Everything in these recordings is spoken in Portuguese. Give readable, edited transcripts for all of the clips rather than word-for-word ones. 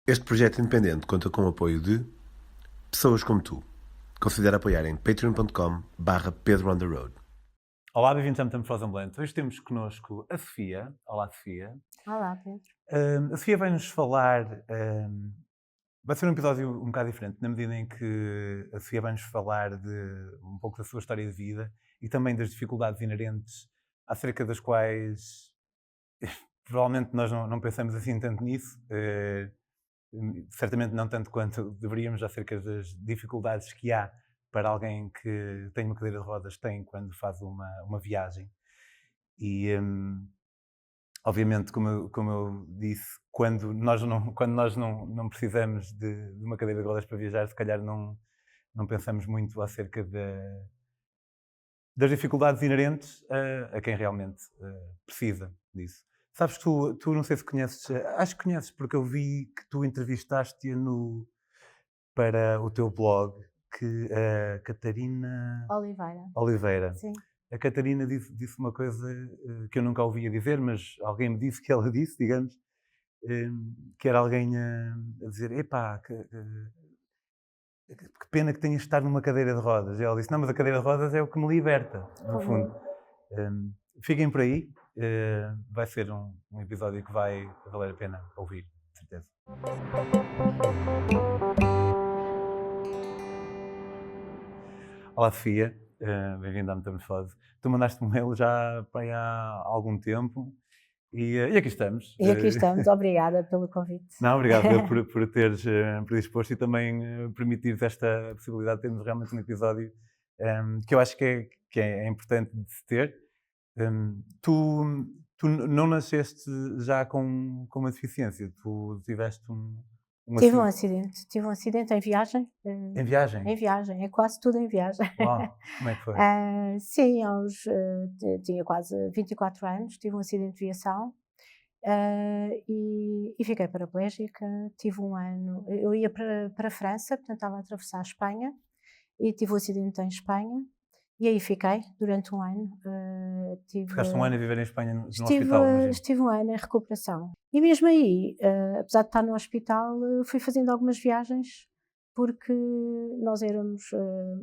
Este projeto independente conta com o apoio de pessoas como tu. Considera apoiar em patreon.com/Pedro on the Road. Olá, bem-vindos à Metamorfose Ambulante. Hoje temos connosco a Sofia. Olá, Sofia. Olá, Pedro. A Sofia vai-nos falar... vai ser um episódio um bocado diferente, na medida em que a Sofia vai-nos falar de um pouco da sua história de vida e também das dificuldades inerentes acerca das quais provavelmente nós não pensamos assim tanto nisso. Certamente não tanto quanto deveríamos, acerca das dificuldades que há para alguém que tem uma cadeira de rodas tem quando faz uma viagem. E, obviamente, como eu disse, quando nós não precisamos de uma cadeira de rodas para viajar, se calhar não pensamos muito acerca das dificuldades inerentes a quem realmente precisa disso. Sabes que tu não sei se conheces, acho que conheces, porque eu vi que tu entrevistaste-a para o teu blog, que a Catarina Oliveira. Sim. A Catarina disse uma coisa que eu nunca ouvia dizer, mas alguém me disse que ela disse, digamos, que era alguém a dizer: epá, que pena que tenhas de estar numa cadeira de rodas. E ela disse: não, mas a cadeira de rodas é o que me liberta, no fundo. Fiquem por aí, vai ser um episódio que vai valer a pena ouvir, de certeza. Olá, Sofia, bem-vinda à Metamorfose. Tu mandaste-me um mail já para aí há algum tempo e aqui estamos. E aqui estamos, obrigada pelo convite. Não, obrigado por teres predisposto e também permitires esta possibilidade de termos realmente um episódio que eu acho que é importante de se ter. Tu não nasceste já com uma deficiência, tu tiveste Tive um acidente em viagem. Em viagem? Em viagem, é quase tudo em viagem. Uau, como é que foi? Sim, tinha quase 24 anos, tive um acidente de viação e fiquei paraplégica. Tive um ano, eu ia para a França, portanto estava a atravessar a Espanha e tive um acidente em Espanha. E aí fiquei durante um ano. Ficaste um ano a viver em Espanha no hospital, imagino. Estive um ano em recuperação. E mesmo aí, apesar de estar no hospital, fui fazendo algumas viagens, porque nós éramos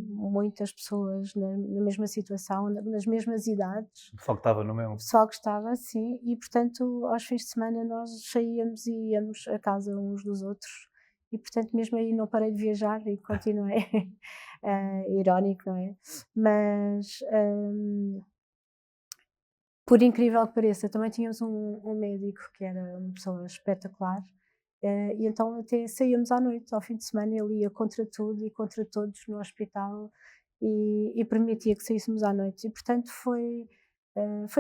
muitas pessoas na mesma situação, nas mesmas idades. O pessoal que estava no mesmo. O pessoal que estava, sim, e portanto aos fins de semana nós saíamos e íamos a casa uns dos outros. E portanto mesmo aí não parei de viajar e continuei. Irónico, não é? Mas, por incrível que pareça, também tínhamos um médico que era uma pessoa espetacular, e então até saíamos à noite, ao fim de semana. Ele ia contra tudo e contra todos no hospital e permitia que saíssemos à noite. E portanto foi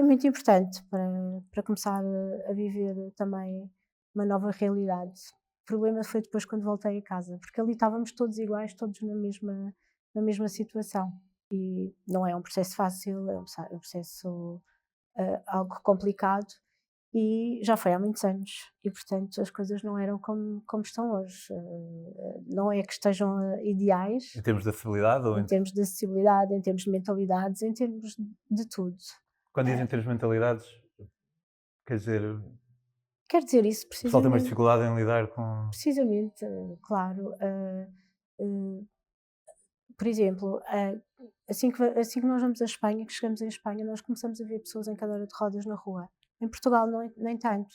muito importante para começar a viver também uma nova realidade. O problema foi depois quando voltei a casa, porque ali estávamos todos iguais, todos na mesma situação. E não é um processo fácil, é um processo algo complicado, e já foi há muitos anos. E portanto as coisas não eram como estão hoje. Não é que estejam ideais. Em termos de acessibilidade? Em termos de acessibilidade, em termos de mentalidades, em termos de tudo. Quando dizem em termos de mentalidades, quer dizer Isso, o pessoal tem mais precisamente. dificuldade em lidar com... Precisamente, claro. Por exemplo, assim que nós vamos à Espanha, que chegamos em Espanha, nós começamos a ver pessoas em cadeira de rodas na rua. Em Portugal nem tanto.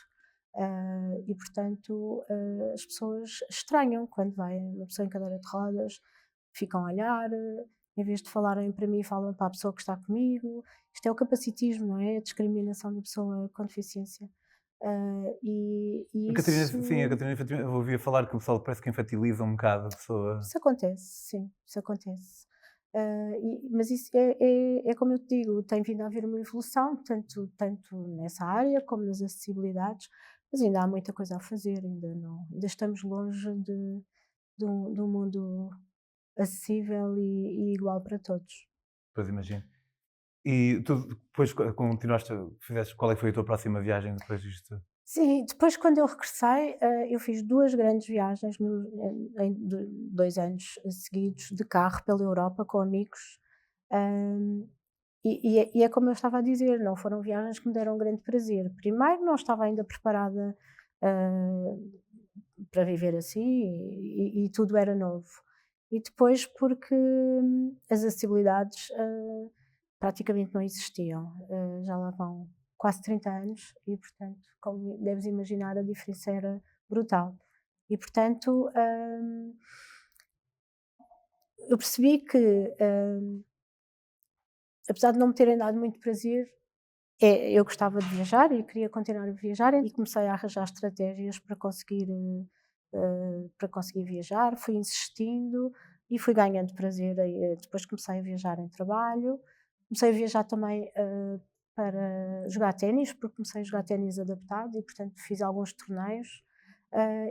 E portanto as pessoas estranham quando vai uma pessoa em cadeira de rodas, ficam a olhar, em vez de falarem para mim, falam para a pessoa que está comigo. Isto é o capacitismo, não é? A discriminação da pessoa com deficiência. A Catarina, eu ouvia falar que o pessoal parece que infantiliza um bocado a pessoa. Isso acontece, sim, isso acontece. Mas isso é como eu te digo, tem vindo a haver uma evolução, tanto nessa área como nas acessibilidades, mas ainda há muita coisa a fazer, ainda estamos longe de um mundo acessível e igual para todos. Pois imagino. E tu depois continuaste, qual é que foi a tua próxima viagem depois disto? Sim, depois quando eu regressei, eu fiz 2 grandes viagens em 2 anos seguidos de carro pela Europa com amigos. E é como eu estava a dizer, não foram viagens que me deram grande prazer. Primeiro, não estava ainda preparada para viver assim e tudo era novo. E depois porque as acessibilidades praticamente não existiam. Já lá vão quase 30 anos e, portanto, como deves imaginar, a diferença era brutal. E, portanto, eu percebi que, apesar de não me terem dado muito prazer, eu gostava de viajar e queria continuar a viajar e comecei a arranjar estratégias para conseguir viajar, fui insistindo e fui ganhando prazer. Depois comecei a viajar em trabalho, comecei a viajar também para jogar ténis, porque comecei a jogar ténis adaptado e, portanto, fiz alguns torneios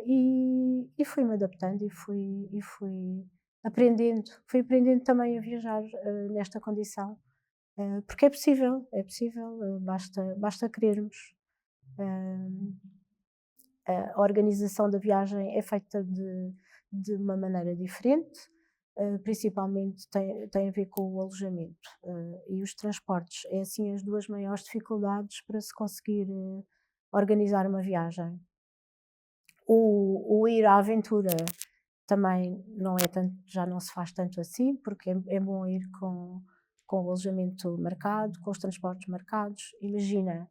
e fui-me adaptando e fui aprendendo também a viajar nesta condição. Porque é possível, basta querermos. A organização da viagem é feita de uma maneira diferente, principalmente tem a ver com o alojamento e os transportes. É assim as duas maiores dificuldades para se conseguir organizar uma viagem. O ir à aventura também não é tanto, já não se faz tanto assim, porque é bom ir com o alojamento marcado, com os transportes marcados. Imagina,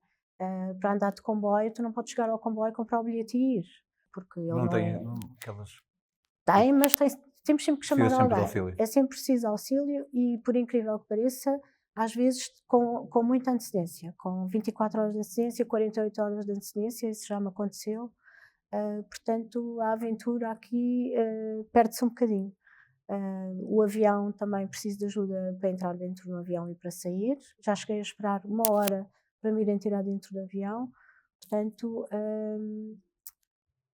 para andar de comboio, tu não podes chegar ao comboio, comprar o bilhete e ir, porque ele Não não tem é... aquelas. Tem, mas temos sempre que chamar Precisa sempre de alguém. auxílio. É sempre preciso auxílio e, por incrível que pareça, às vezes com muita antecedência, com 24 horas de antecedência, 48 horas de antecedência, isso já me aconteceu. Portanto, a aventura aqui perde-se um bocadinho. O avião também preciso de ajuda para entrar dentro do avião e para sair. Já cheguei a esperar 1 hora para me irem tirar dentro do avião. Portanto,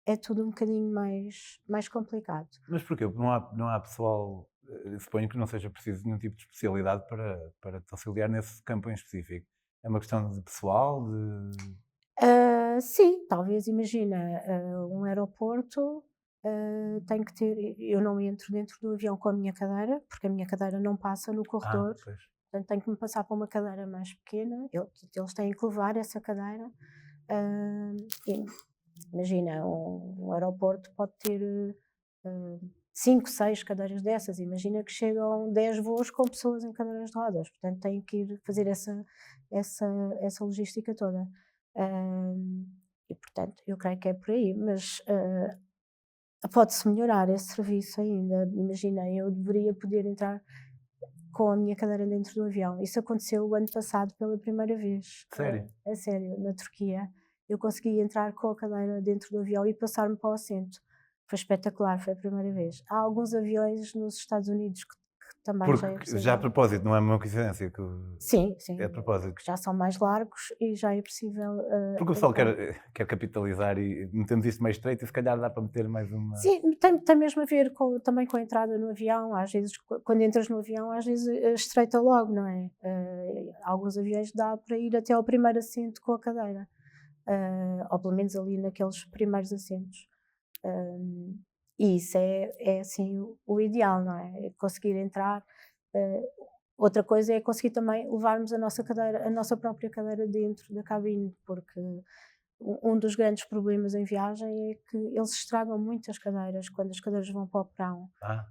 é tudo um bocadinho mais complicado. Mas porquê? Porque não há pessoal, suponho que não seja preciso nenhum tipo de especialidade para te auxiliar nesse campo em específico. É uma questão de pessoal, de... Sim, talvez, imagina, um aeroporto, tem que ter... Eu não entro dentro do avião com a minha cadeira, porque a minha cadeira não passa no corredor, pois. portanto tenho que me passar para uma cadeira mais pequena, eles têm que levar essa cadeira. E imagina, um aeroporto pode ter 5, 6 cadeiras dessas, imagina que chegam 10 voos com pessoas em cadeiras de rodas, portanto têm que ir fazer essa logística toda. E portanto eu creio que é por aí, mas pode-se melhorar esse serviço ainda. Imagina, eu deveria poder entrar com a minha cadeira dentro do avião. Isso aconteceu o ano passado pela primeira vez. Sério? É sério, na Turquia. Eu consegui entrar com a cadeira dentro do avião e passar-me para o assento. Foi espetacular, foi a primeira vez. Há alguns aviões nos Estados Unidos que também já é Porque possível. já a propósito, não é uma coincidência que Sim, é a propósito. que já são mais largos e já é possível. Porque o pessoal entrar. quer capitalizar e metemos isto meio estreito e se calhar dá para meter mais uma. Sim, tem mesmo a ver também com a entrada no avião. Às vezes, quando entras no avião, às vezes estreita logo, não é? Alguns aviões dá para ir até ao primeiro assento com a cadeira, ou pelo menos ali naqueles primeiros assentos. E isso é assim o ideal, não é? É conseguir entrar. Outra coisa é conseguir também levarmos a nossa própria cadeira dentro da cabine, porque um dos grandes problemas em viagem é que eles estragam muito as cadeiras quando as cadeiras vão para o porão.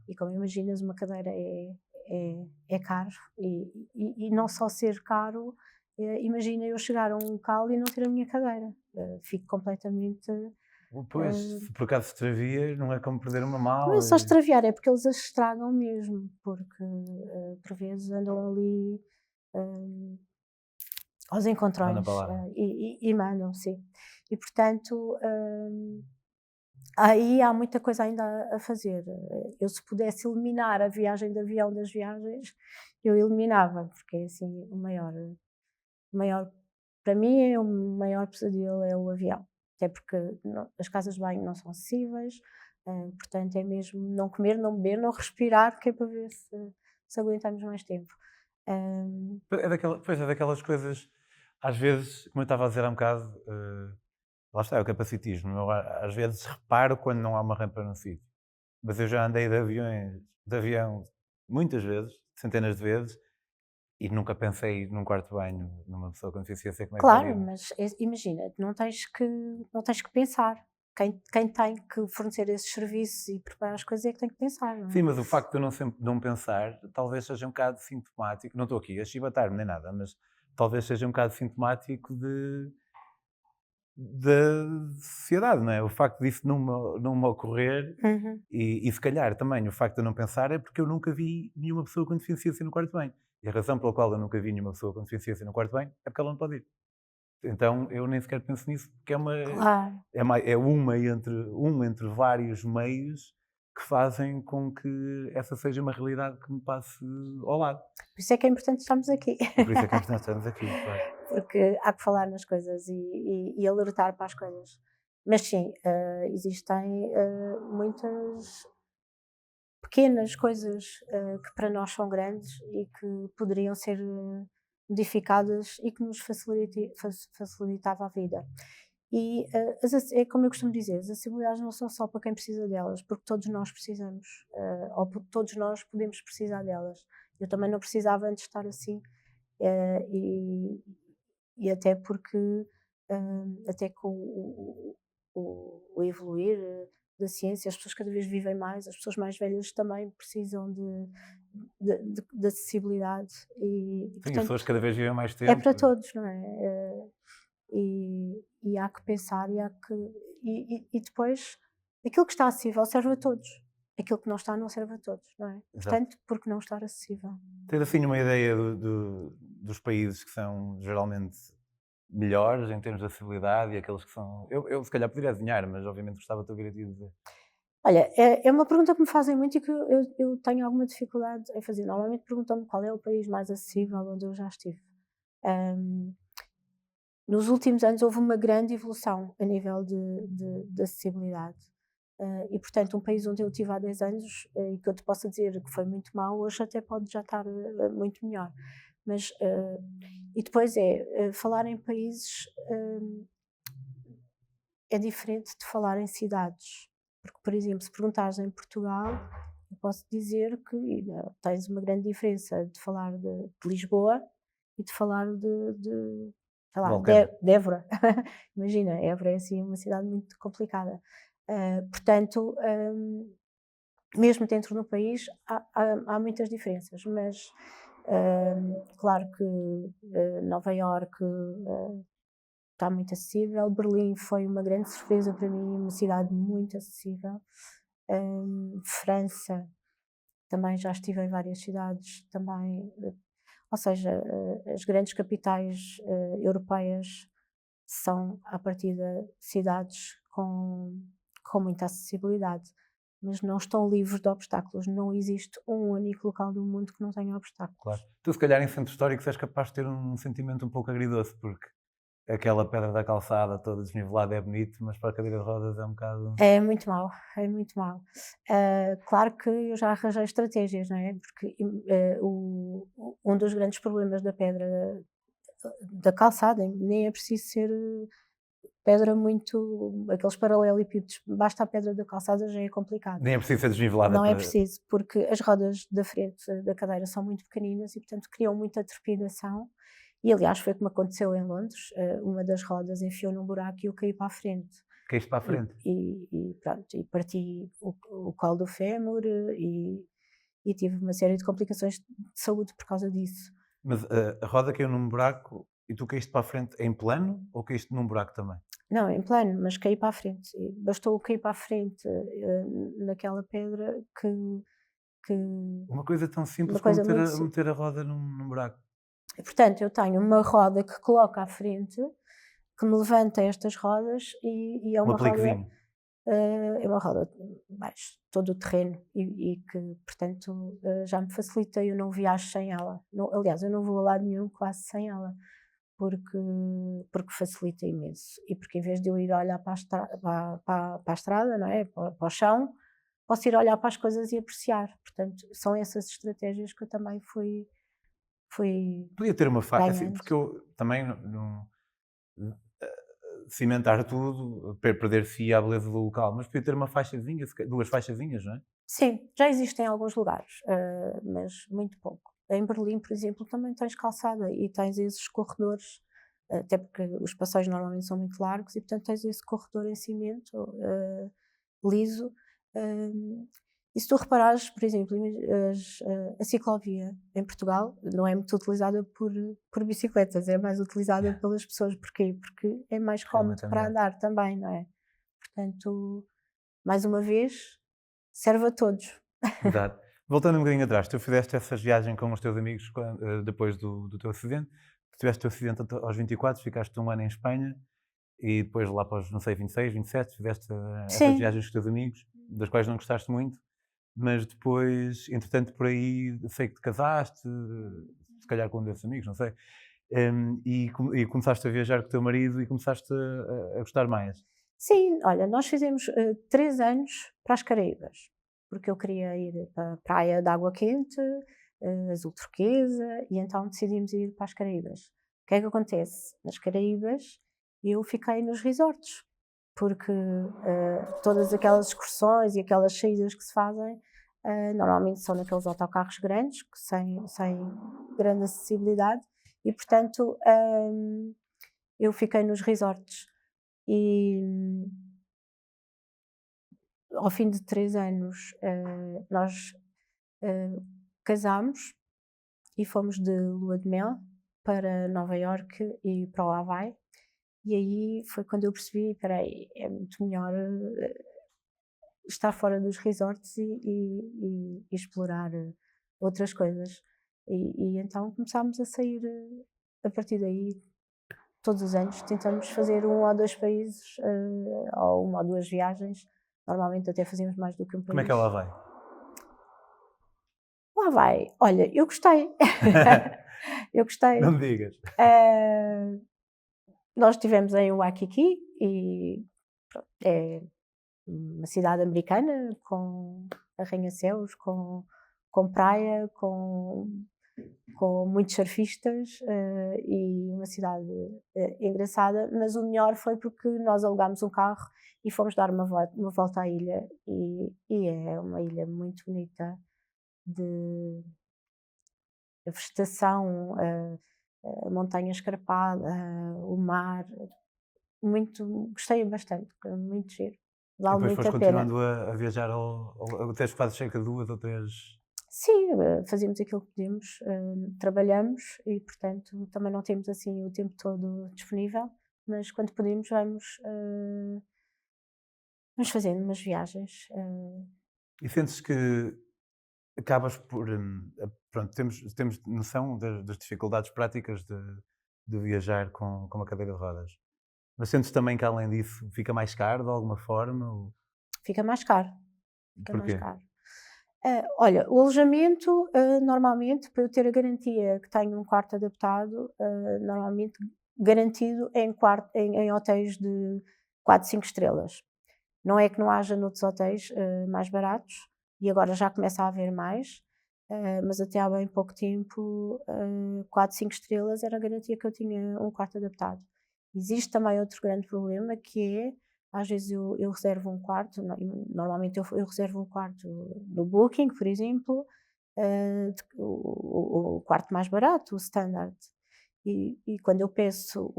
E como imaginas, uma cadeira é caro e não só ser caro, imagina eu chegar a um local e não ter a minha cadeira, fico completamente... Pois, se por acaso extravia, não é como perder uma mala. Não é só extraviar, é porque eles as estragam mesmo, porque por vezes andam ali aos encontrões Manda para lá. e mandam, sim. E portanto, aí há muita coisa ainda a fazer. Eu, se pudesse eliminar a viagem de avião das viagens, eu eliminava, porque é assim o maior para mim é o maior pesadelo é o avião, até porque as casas de banho não são acessíveis, portanto é mesmo não comer, não beber, não respirar, que é para ver se aguentamos mais tempo. Pois é daquelas coisas, às vezes, como eu estava a dizer há um bocado, lá está, é o capacitismo. Eu, às vezes reparo quando não há uma rampa no sítio. Mas eu já andei de avião muitas vezes, centenas de vezes, e nunca pensei num quarto de banho numa pessoa com deficiência como é que Claro, faria. mas imagina, não tens que pensar. quem tem que fornecer esses serviços e preparar as coisas é que tem que pensar, não é? Sim, mas o facto de eu não pensar talvez seja um bocado sintomático, não estou aqui a chibatar-me nem nada, mas talvez seja um bocado sintomático da sociedade, não é? O facto disso não me ocorrer Uhum. e se calhar também o facto de eu não pensar é porque eu nunca vi nenhuma pessoa com deficiência no quarto bem. E a razão pela qual eu nunca vi nenhuma pessoa com deficiência no quarto bem é porque ela não pode ir. Então eu nem sequer penso nisso, porque Claro. é um entre vários meios que fazem com que essa seja uma realidade que me passe ao lado. Por isso é que é importante estarmos aqui. E por isso é que nós estamos aqui, claro. Porque há que falar nas coisas e alertar para as coisas. Mas sim, existem muitas pequenas coisas que para nós são grandes e que poderiam ser modificadas e que nos facilitava a vida. E é como eu costumo dizer, as acessibilidades não são só para quem precisa delas, porque todos nós precisamos, ou porque todos nós podemos precisar delas. Eu também não precisava antes de estar assim, eh, e, e até porque, até com o evoluir da ciência, as pessoas cada vez vivem mais, as pessoas mais velhas também precisam de acessibilidade e, Sim, as portanto, pessoas cada vez vivem mais é tempo. para todos, não é? E há que pensar e depois aquilo que está acessível serve a todos, aquilo que não está não serve a todos, não é? Exato. Portanto, porque não estar acessível? Tens assim uma ideia dos países que são geralmente melhores em termos de acessibilidade e aqueles que são. Eu se calhar poderia adivinhar, mas obviamente gostava de ouvir a ti dizer. Olha, é uma pergunta que me fazem muito e que eu tenho alguma dificuldade em fazer. Normalmente perguntam-me qual é o país mais acessível onde eu já estive. Hum, Nos últimos anos houve uma grande evolução a nível de acessibilidade. E, portanto, um país onde eu estive há 10 anos e que eu te posso dizer que foi muito mau, hoje até pode já estar muito melhor. Mas, e depois falar em países é diferente de falar em cidades. Porque, por exemplo, se perguntares em Portugal, eu posso dizer que tens uma grande diferença de falar de Lisboa e de falar sei lá, de Évora. Imagina, Évora é assim uma cidade muito complicada. Portanto, mesmo dentro do país há muitas diferenças, mas claro que Nova Iorque está muito acessível, Berlim foi uma grande surpresa para mim, uma cidade muito acessível. França, também já estive em várias cidades, também, ou seja, as grandes capitais europeias são, à partida, cidades com muita acessibilidade, mas não estão livres de obstáculos. Não existe um único local do mundo que não tenha obstáculos. Claro. Tu, se calhar, em centros históricos és capaz de ter um sentimento um pouco agridoce, porque aquela pedra da calçada toda desnivelada é bonito, mas para a cadeira de rodas é um bocado. É muito mau, é muito mau. Claro que eu já arranjei estratégias, não é? Porque um dos grandes problemas da pedra da calçada, nem é preciso ser pedra muito, aqueles paralelepípedos, basta a pedra da calçada já é complicado. Nem é preciso ser desnivelada. Não é preciso, porque as rodas da frente da cadeira são muito pequeninas e, portanto, criam muita trepidação. E, aliás, foi como aconteceu em Londres. Uma das rodas enfiou num buraco e eu caí para a frente. Caíste para a frente? E pronto, e parti o colo do fémur e tive uma série de complicações de saúde por causa disso. Mas a roda caiu num buraco e tu caíste para a frente em plano ou caíste num buraco também? Não, em plano, mas caí para a frente. E bastou cair para a frente naquela pedra que... Uma coisa tão simples Uma coisa como muito meter a roda num buraco. E, portanto, eu tenho uma roda que coloco à frente, que me levanta estas rodas e é uma roda... apliquezinho. É uma roda mais todo o terreno e que, portanto, já me facilita, eu não viajo sem ela. Não, aliás, eu não vou a lado nenhum quase sem ela, porque facilita imenso. E porque em vez de eu ir olhar para a estrada, não é? Para o chão, posso ir olhar para as coisas e apreciar. Portanto, são essas estratégias que eu também fui Podia ter uma faixa, assim, ganhando. porque eu também não cimentar tudo, perder-se a beleza do local, mas podia ter uma faixazinha, duas faixazinhas, não é? Sim, já existem em alguns lugares, mas muito pouco. Em Berlim, por exemplo, também tens calçada e tens esses corredores até porque os passeios normalmente são muito largos e, portanto, tens esse corredor em cimento liso. E se tu reparares, por exemplo, a ciclovia em Portugal não é muito utilizada por bicicletas, é mais utilizada pelas pessoas. Porquê? Porque é mais cómodo Realmente é para melhor. andar também, não é? Portanto, mais uma vez, serve a todos. Exato. Voltando um bocadinho atrás, tu fizeste essa viagem com os teus amigos depois do teu acidente. Tiveste o teu acidente aos 24, ficaste um ano em Espanha e depois lá para os, não sei, 26, 27, fizeste essas Sim, viagens com os teus amigos, das quais não gostaste muito, mas depois, entretanto, por aí sei que te casaste, se calhar com um desses amigos, não sei, e começaste a viajar com o teu marido e começaste a gostar mais. sim, olha, nós fizemos 3 anos para as Caraíbas, porque eu queria ir para a praia de água quente, azul turquesa, e então decidimos ir para as Caraíbas. O que é que acontece? Nas Caraíbas eu fiquei nos resorts, porque todas aquelas excursões e aquelas saídas que se fazem normalmente são naqueles autocarros grandes, sem grande acessibilidade, e portanto eu fiquei nos resorts. E ao fim de 3 anos, nós casámos e fomos de lua de mel para Nova Iorque e para o Havaí. E aí foi quando eu percebi, espera aí, é muito melhor estar fora dos resorts e explorar outras coisas. E então começámos a sair a partir daí. Todos os anos tentamos fazer 1 ou 2 países, ou 1 ou 2 viagens. Normalmente até fazemos mais do que um Como é país. que ela vai? Lá vai. Olha, eu gostei. Eu gostei. Não me digas. Nós estivemos em Waikiki e pronto, é uma cidade americana com arranha-céus, com praia, com muitos surfistas e uma cidade engraçada, mas o melhor foi porque nós alugámos um carro e fomos dar uma volta à ilha e é uma ilha muito bonita, de a vegetação, a montanha escarpada, o mar, gostei bastante, muito giro, E vale depois muito foste a pena. continuando a viajar até quase cerca de 2 ou 3. Sim, fazíamos aquilo que podíamos, trabalhamos e, portanto, também não temos assim o tempo todo disponível, mas quando podemos vamos fazendo umas viagens. E sentes que acabas por. Pronto, temos noção das dificuldades práticas de viajar com uma cadeira de rodas. Mas sentes também que, além disso, fica mais caro de alguma forma? Fica mais caro, fica mais Porquê? caro. Olha, o alojamento, normalmente, para eu ter a garantia que tenho um quarto adaptado, normalmente garantido em hotéis de 4, 5 estrelas. Não é que não haja noutros hotéis mais baratos, e agora já começa a haver mais, mas até há bem pouco tempo, 4, 5 estrelas era a garantia que eu tinha um quarto adaptado. Existe também outro grande problema que é, às vezes eu reservo um quarto, normalmente eu reservo um quarto no Booking, por exemplo, o quarto mais barato, o standard. E quando eu peço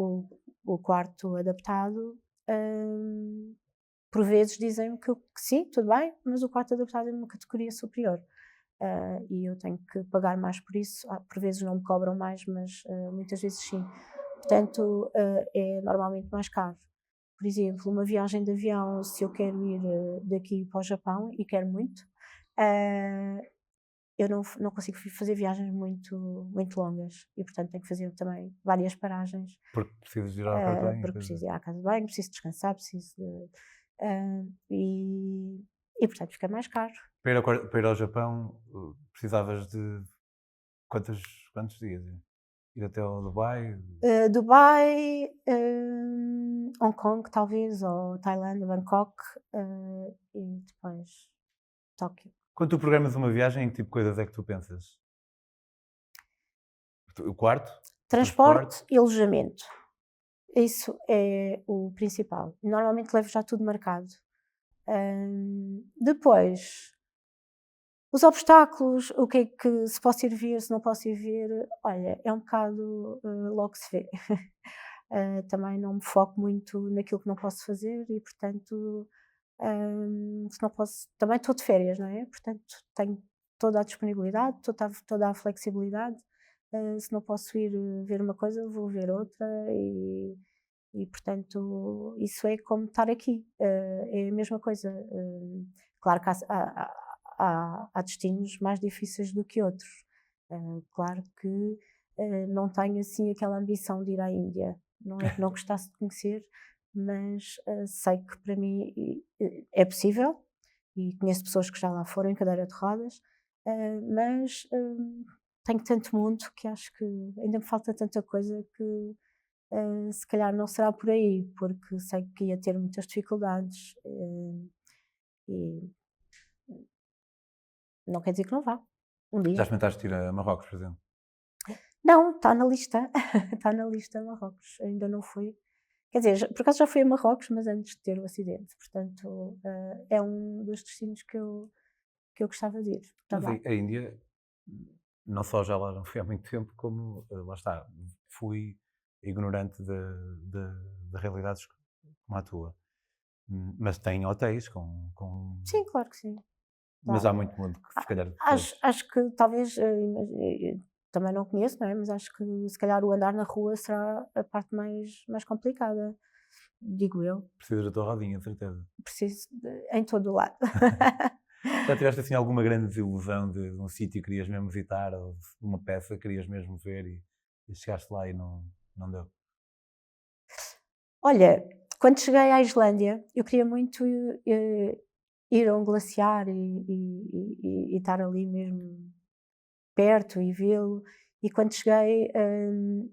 o quarto adaptado, por vezes dizem-me que sim, tudo bem, mas o quarto adaptado é uma categoria superior. E eu tenho que pagar mais por isso. Por vezes não me cobram mais, mas muitas vezes sim. Portanto, é normalmente mais caro. Por exemplo, uma viagem de avião, se eu quero ir daqui para o Japão, e quero muito, eu não consigo fazer viagens muito longas e, portanto, tenho que fazer também várias paragens, Porque precisas ir ao casa de banho. porque preciso ir à casa de banho, preciso descansar, e, portanto, fica mais caro. Para ir ao Japão, precisavas de quantos dias? Ir até ao Dubai? Dubai, Hong Kong talvez, ou Tailândia, Bangkok, e depois Tóquio. Quando tu programas uma viagem, em que tipo de coisas é que tu pensas? O quarto? Transporte e alojamento. Isso é o principal. Normalmente levo já tudo marcado. Depois, os obstáculos, o que é que se posso ir ver, se não posso ir ver, olha, é um bocado logo se vê. também não me foco muito naquilo que não posso fazer e, portanto, se não posso, também estou de férias, não é? Portanto, tenho toda a disponibilidade, toda a flexibilidade. Se não posso ir ver uma coisa, vou ver outra e portanto, isso é como estar aqui. É a mesma coisa. Claro que há destinos mais difíceis do que outros. Claro que não tenho assim aquela ambição de ir à Índia. Não é que não gostasse de conhecer, mas sei que para mim é possível e conheço pessoas que já lá foram em cadeira de rodas, mas tenho tanto mundo que acho que ainda me falta tanta coisa que se calhar não será por aí, porque sei que ia ter muitas dificuldades e não quer dizer que não vá, um Já dia. experimentaste ir a Marrocos, por exemplo? Não, está na lista, está na lista Marrocos, ainda não fui. Quer dizer, por acaso já fui a Marrocos, mas antes de ter o acidente, portanto é um dos destinos que eu gostava de ir Mas também. a Índia, não só já lá não fui há muito tempo, como lá está, fui ignorante de realidades como a tua. Mas tem hotéis com... Sim, claro que sim. Mas Claro. há muito mundo que se calhar Acho que talvez, também não conheço, não é? Mas acho que se calhar o andar na rua será a parte mais complicada, digo eu. precisas da tua rodinha, de certeza. Preciso em todo o lado. Já tiveste assim alguma grande desilusão de um sítio que querias mesmo visitar ou de uma peça que querias mesmo ver e chegaste lá e não deu? Olha, quando cheguei à Islândia, eu queria muito ir a um glaciar e estar ali mesmo perto e vê-lo. E quando cheguei,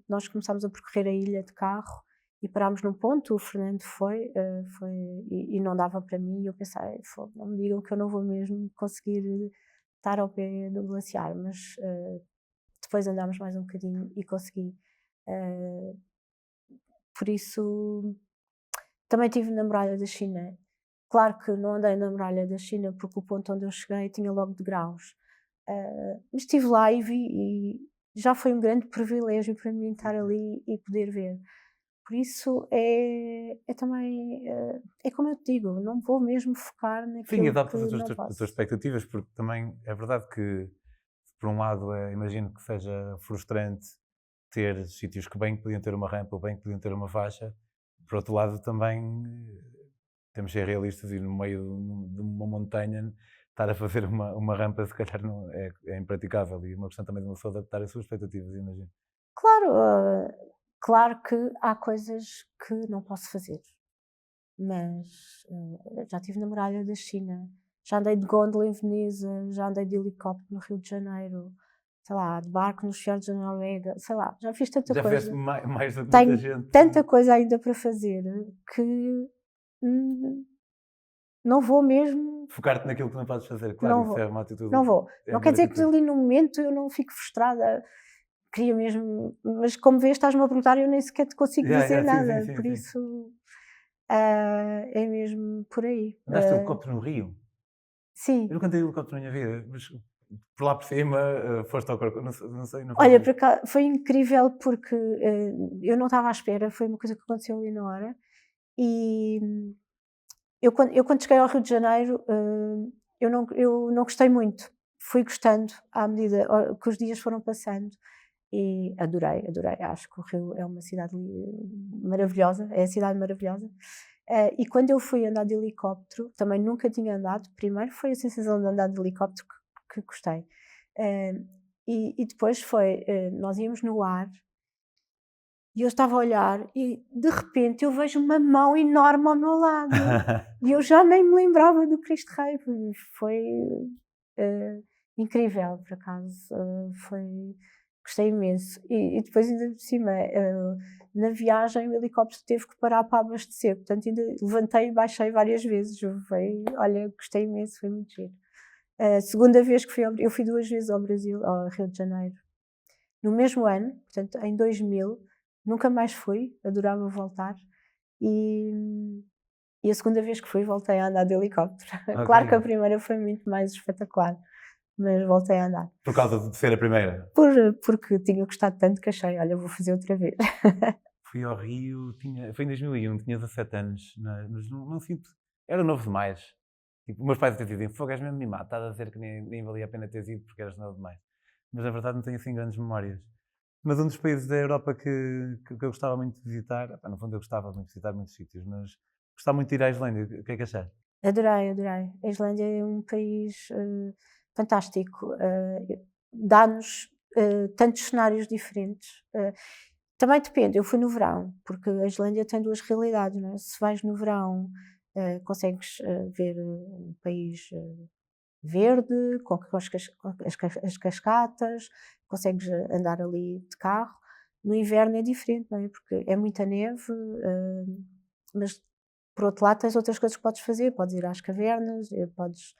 nós começámos a percorrer a ilha de carro e parámos num ponto, o Fernando foi e não dava para mim. E eu pensei, "Fogo, não me digam que eu não vou mesmo conseguir estar ao pé do glaciar", mas depois andámos mais um bocadinho e consegui. Por isso, também estive na Muralha da China. Claro que não andei na Muralha da China porque o ponto onde eu cheguei tinha logo degraus. Mas estive lá e vi e já foi um grande privilégio para mim estar ali e poder ver. Por isso é também, é como eu te digo, não vou mesmo focar Sim, naquilo que adaptas não as tuas posso. expectativas, porque também é verdade que, por um lado, imagino que seja frustrante ter sítios que bem que podiam ter uma rampa ou bem que podiam ter uma faixa. Por outro lado, também temos de ser realistas e no meio de uma montanha estar a fazer uma rampa se calhar não, é impraticável e uma questão também de uma pessoa adaptar as suas expectativas, imagino. Claro, claro que há coisas que não posso fazer, mas já estive na Muralha da China, já andei de gondola em Veneza, já andei de helicóptero no Rio de Janeiro, sei lá, de barco nos fiordes da Noruega, sei lá, já fiz tanta Já fizeste coisa. mais do que muita Tenho gente. tanta coisa ainda para fazer que não vou mesmo, Focar-te naquilo que não podes fazer, claro, não isso é vou, uma atitude. não vou. É a Não quer melhor dizer que atitude. ali no momento eu não fico frustrada, queria mesmo, mas como vês, estás-me a perguntar e eu nem sequer te consigo dizer Sim, nada, sim, por sim. isso é mesmo por aí. Andaste de helicóptero no Rio? Sim. Eu nunca andei de helicóptero na minha vida, mas por lá por cima foste ao corpo, não sei, não Olha, fazia. por acaso, foi incrível porque eu não estava à espera, foi uma coisa que aconteceu ali na hora. E eu quando cheguei ao Rio de Janeiro, eu não gostei muito. Fui gostando à medida que os dias foram passando e adorei. Acho que o Rio é uma cidade maravilhosa, é a cidade maravilhosa. E quando eu fui andar de helicóptero, também nunca tinha andado. Primeiro foi a sensação de andar de helicóptero que gostei. E depois foi, nós íamos no ar e eu estava a olhar e de repente eu vejo uma mão enorme ao meu lado e eu já nem me lembrava do Cristo Rei. Foi incrível, por acaso. Gostei imenso. E depois, ainda por cima, na viagem, o helicóptero teve que parar para abastecer. Portanto, ainda levantei e baixei várias vezes. Olha, gostei imenso, foi muito giro. A segunda vez que eu fui 2 vezes ao Brasil, ao Rio de Janeiro, no mesmo ano, portanto, em 2000. Nunca mais fui, adorava voltar. E a segunda vez que fui, voltei a andar de helicóptero. Okay. Claro que a primeira foi muito mais espetacular, mas voltei a andar. Por causa de ser a primeira? Porque tinha gostado tanto que achei, olha, vou fazer outra vez. fui ao Rio, foi em 2001, tinha 17 anos, mas não sinto, era novo demais. Tipo, meus pais até diziam, fogo, és mesmo mimado, estás a dizer que nem valia a pena teres ido porque eras novo demais. Mas na verdade não tenho assim grandes memórias. Mas um dos países da Europa que eu gostava muito de visitar, no fundo eu gostava muito de visitar muitos sítios, mas gostava muito de ir à Islândia, o que é que achaste? Adorei, adorei. A Islândia é um país fantástico. Dá-nos tantos cenários diferentes. Também depende, eu fui no verão, porque a Islândia tem duas realidades, não é? Se vais no verão, consegues ver um país verde, com as cascatas, consegues andar ali de carro. No inverno é diferente, não é? Porque é muita neve, mas por outro lado tens outras coisas que podes fazer, podes ir às cavernas, podes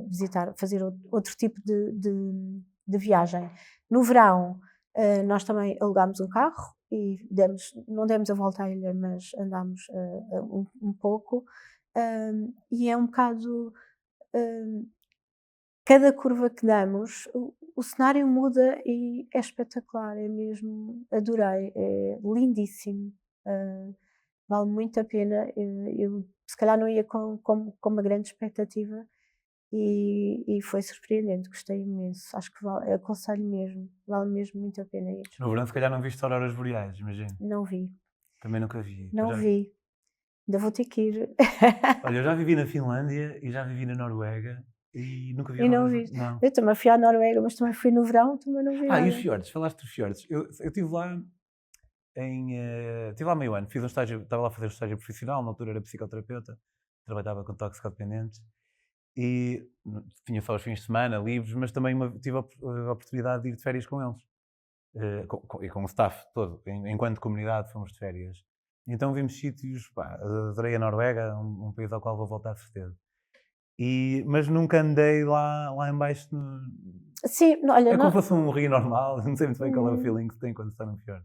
visitar, fazer outro tipo de viagem. No verão, nós também alugámos um carro e não demos a volta à ilha, mas andámos um pouco, e é um bocado cada curva que damos, o cenário muda e é espetacular, é mesmo, adorei, é lindíssimo, vale muito a pena. Eu se calhar não ia com uma grande expectativa e foi surpreendente, gostei imenso. Acho que aconselho mesmo, vale mesmo muito a pena ir. No verão se calhar não viste auroras boreais, imagino. Não vi, Também nunca vi. não vi, ainda vou ter que ir. Olha, eu já vivi na Finlândia e já vivi na Noruega e nunca vi E não auroras. vi. Não. Eu também fui à Noruega, mas também fui no verão, também não vi E os nada. fiordes? Falaste dos fiordes. Eu estive lá estive lá meio ano, fiz um estágio, estava lá a fazer um estágio profissional, na altura era psicoterapeuta, trabalhava com toxicodependentes e tinha só os fins de semana livres, mas também tive a oportunidade de ir de férias com eles. E com o staff todo, enquanto comunidade fomos de férias. Então vimos sítios, adorei a Noruega, um país ao qual vou voltar de certeza. Mas nunca andei lá em baixo. Sim, olha, É como se fosse um rio normal, não sei muito bem qual é o Hum. feeling que se tem quando se está no fiord.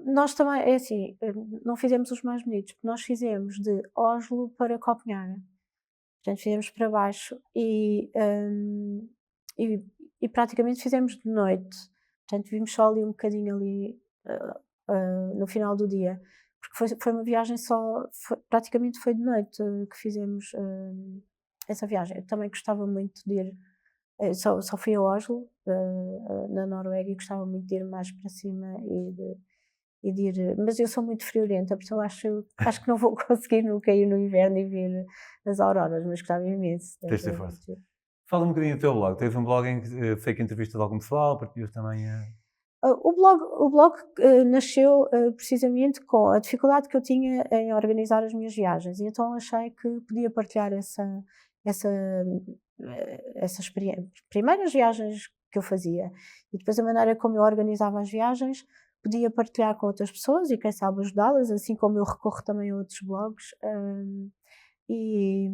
Nós também, é assim, não fizemos os mais bonitos, porque nós fizemos de Oslo para Copenhaga. Portanto, fizemos para baixo e, e praticamente fizemos de noite. Portanto, vimos só ali um bocadinho ali no final do dia. Porque foi uma viagem só, praticamente foi de noite que fizemos essa viagem. Eu também gostava muito de ir, só fui a Oslo, na Noruega, e gostava muito de ir mais para cima e de ir, mas eu sou muito friorenta, portanto acho que não vou conseguir nunca ir no inverno e ver as auroras, mas gostava imenso. Tens de ter força. Fala um bocadinho do teu blog. Tens um blog em que sei que entrevistas algum pessoal, partilhas também a. O blog nasceu precisamente com a dificuldade que eu tinha em organizar as minhas viagens, e então achei que podia partilhar essas primeiras viagens que eu fazia, e depois a maneira como eu organizava as viagens, podia partilhar com outras pessoas e quem sabe ajudá-las, assim como eu recorro também a outros blogs, e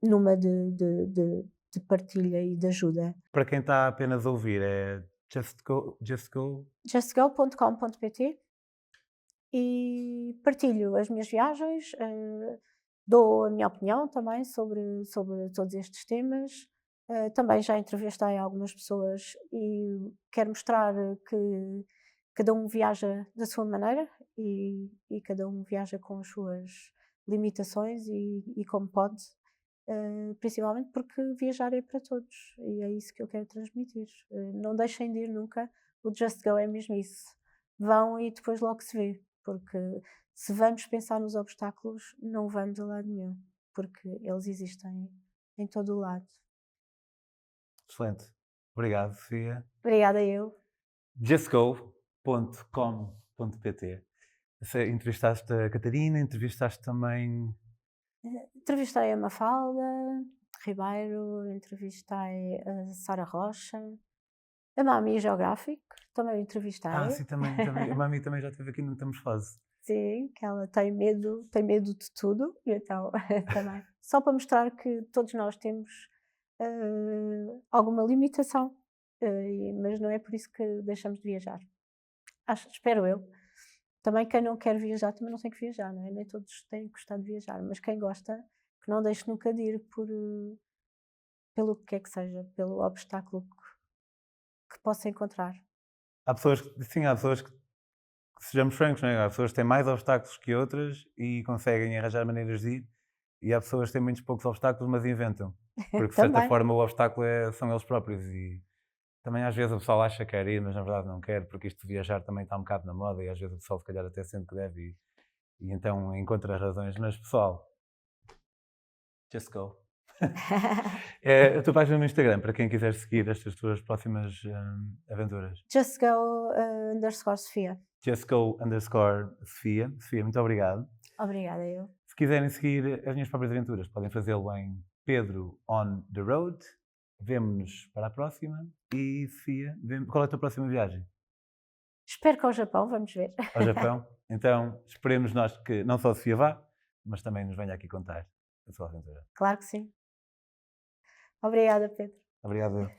numa de partilha e de ajuda. Para quem está apenas a ouvir, é justgo. justgo.com.pt, e partilho as minhas viagens, dou a minha opinião também sobre todos estes temas. Também já entrevistei algumas pessoas e quero mostrar que cada um viaja da sua maneira e cada um viaja com as suas limitações e como pode, principalmente porque viajar é para todos e é isso que eu quero transmitir. Não deixem de ir nunca, o Just Go é mesmo isso. Vão e depois logo se vê, porque se vamos pensar nos obstáculos, não vamos a lado nenhum, porque eles existem em todo o lado. Excelente. Obrigado, Sofia. Obrigada eu. justgo.com.pt. Entrevistaste a Catarina, entrevistaste também. Entrevistei a Mafalda Ribeiro, entrevistei a Sara Rocha, a Mami Geográfico, também entrevistei. Sim, também. A Mami também já esteve aqui no Estamos Fase. Sim, que ela tem medo de tudo, e então também. Só para mostrar que todos nós temos alguma limitação, mas não é por isso que deixamos de viajar. Espero eu. Também quem não quer viajar também não tem que viajar, não é? Nem todos têm que gostar de viajar, mas quem gosta, que não deixe nunca de ir pelo que quer que seja, pelo obstáculo que possa encontrar. Há pessoas que sejamos francos, não é? Há pessoas que têm mais obstáculos que outras e conseguem arranjar maneiras de ir, e há pessoas que têm muitos poucos obstáculos, mas inventam. Porque, de certa Também. forma, o obstáculo são eles próprios. E também, às vezes, o pessoal acha que quer ir, mas na verdade não quer, porque isto de viajar também está um bocado na moda, e às vezes o pessoal, se calhar, até sente que deve, e então encontra razões. Mas, pessoal, just go. A tua página no Instagram, para quem quiser seguir estas tuas próximas aventuras. Just go _Sofia. justgo_Sofia. Sofia, muito obrigado. Obrigada, eu. Se quiserem seguir as minhas próprias aventuras, podem fazê-lo em Pedro on the Road. Vemo-nos para a próxima. E Sofia, qual é a tua próxima viagem? Espero que ao Japão, vamos ver. Ao Japão? Então, esperemos nós que não só a Sofia vá, mas também nos venha aqui contar a sua aventura. Claro que sim. Obrigada, Pedro. Obrigado.